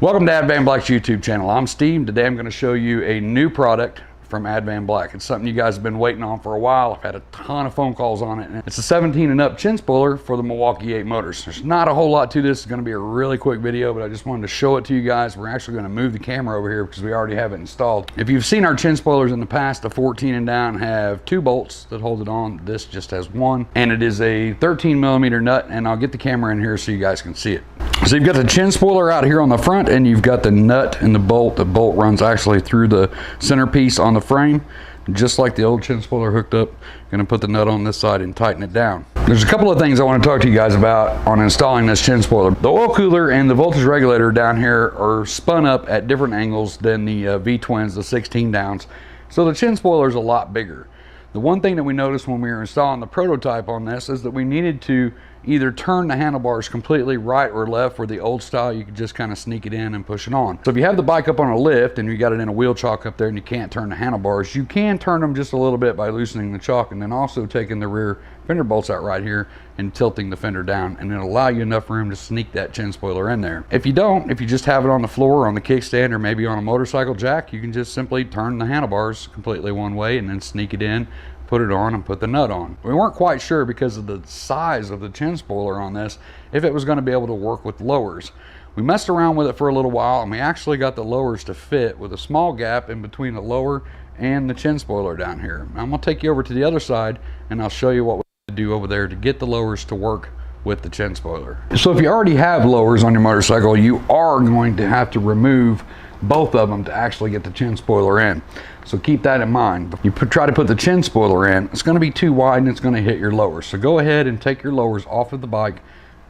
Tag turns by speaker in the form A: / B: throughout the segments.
A: Welcome to Advanblack's YouTube channel. I'm Steve. Today I'm going to show you a new product from Advanblack. It's something you guys have been waiting on for a while. I've had a ton of phone calls on it. It's a 17 and up chin spoiler for the Milwaukee 8 motors. There's not a whole lot to this. It's going to be a really quick video, but I just wanted to show it to you guys. We're actually going to move the camera over here because we already have it installed. If you've seen our chin spoilers in the past, the 14 and down have 2 bolts that hold it on. This just has 1, and it is a 13mm nut, and I'll get the camera in here so you guys can see it. So you've got the chin spoiler out here on the front, and you've got the nut and the bolt. The bolt runs actually through the centerpiece on the frame, just like the old chin spoiler hooked up. Going to put the nut on this side and tighten it down. There's a couple of things I want to talk to you guys about on installing this chin spoiler. The oil cooler and the voltage regulator down here are spun up at different angles than the V-twins, the 16 downs. So the chin spoiler is a lot bigger. The one thing that we noticed when we were installing the prototype on this is that we needed to either turn the handlebars completely right or left, where the old style you could just kind of sneak it in and push it on. So if you have the bike up on a lift and you got it in a wheel chock up there and you can't turn the handlebars, you can turn them just a little bit by loosening the chock and then also taking the rear fender bolts out right here and tilting the fender down, and it'll allow you enough room to sneak that chin spoiler in there. If you don't, if you just have it on the floor, on the kickstand, or maybe on a motorcycle jack, you can just simply turn the handlebars completely one way and then sneak it in, put it on, and put the nut on. We weren't quite sure, because of the size of the chin spoiler on this, if it was going to be able to work with lowers. We messed around with it for a little while, and we actually got the lowers to fit with a small gap in between the lower and the chin spoiler down here. I'm going to take you over to the other side and I'll show you what we do over there to get the lowers to work with the chin spoiler. So if you already have lowers on your motorcycle, you are going to have to remove both of them to actually get the chin spoiler in. So keep that in mind. You try to put the chin spoiler in, it's going to be too wide and it's going to hit your lowers. So go ahead and take your lowers off of the bike,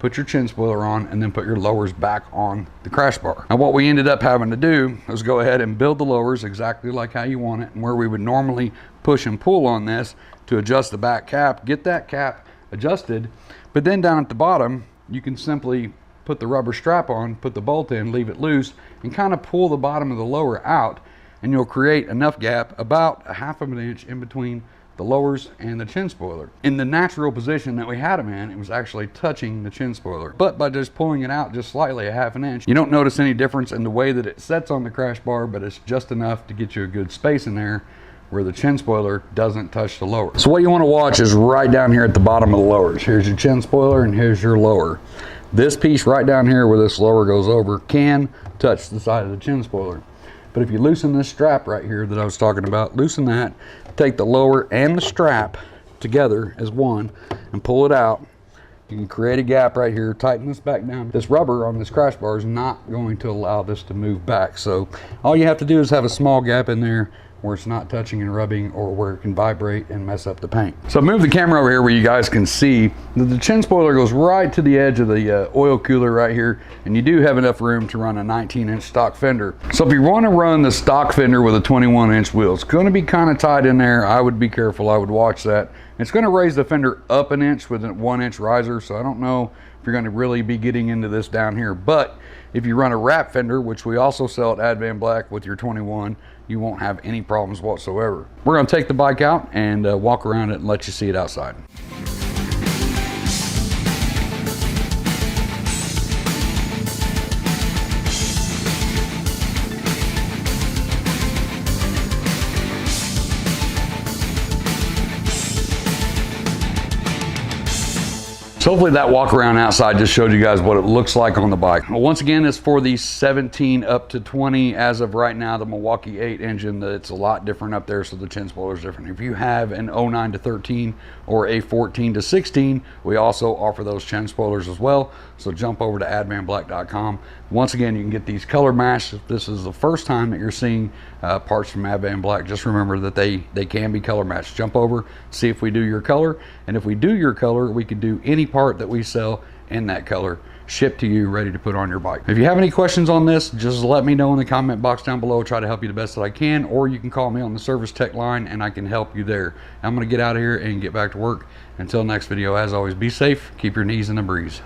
A: put your chin spoiler on, and then put your lowers back on the crash bar. Now what we ended up having to do was go ahead and build the lowers exactly like how you want it, and where we would normally push and pull on this to adjust the back cap, get that cap adjusted, but then down at the bottom you can simply put the rubber strap on, put the bolt in, leave it loose, and kind of pull the bottom of the lower out, and you'll create enough gap, about a 1/2 inch in between the lowers and the chin spoiler. In the natural position that we had them in, it was actually touching the chin spoiler. But by just pulling it out just slightly, a 1/2 inch, you don't notice any difference in the way that it sets on the crash bar, but it's just enough to get you a good space in there where the chin spoiler doesn't touch the lower. So what you want to watch is right down here at the bottom of the lowers. Here's your chin spoiler and here's your lower. This piece right down here where this lower goes over can touch the side of the chin spoiler. But if you loosen this strap right here that I was talking about, loosen that, take the lower and the strap together as one and pull it out, you can create a gap right here, tighten this back down. This rubber on this crash bar is not going to allow this to move back. So all you have to do is have a small gap in there where it's not touching and rubbing, or where it can vibrate and mess up the paint. So move the camera over here where you guys can see that the chin spoiler goes right to the edge of the oil cooler right here, and you do have enough room to run a 19-inch stock fender. So if you want to run the stock fender with a 21-inch wheel, it's going to be kind of tight in there. I would be careful, I would watch that. It's going to raise the fender up an inch with a 1-inch riser, so I don't know if you're going to really be getting into this down here. But if you run a wrap fender, which we also sell at Advanblack, with your 21, you won't have any problems whatsoever. We're going to take the bike out and walk around it and let you see it outside. So hopefully that walk around outside just showed you guys what it looks like on the bike. Well, once again, it's for the 17 up to 20. As of right now, the Milwaukee 8 engine, it's a lot different up there, so the chin spoiler is different. If you have an 09 to 13 or a 14 to 16, we also offer those chin spoilers as well. So jump over to advanblack.com. Once again, you can get these color matched. If this is the first time that you're seeing parts from Advanblack, just remember that they can be color matched. Jump over, see if we do your color, and if we do your color, we can do any part that we sell in that color, shipped to you, ready to put on your bike. If you have any questions on this, just let me know in the comment box down below. I'll try to help you the best that I can, or you can call me on the service tech line and I can help you there. I'm going to get out of here and get back to work. Until next video, as always, be safe, keep your knees in the breeze.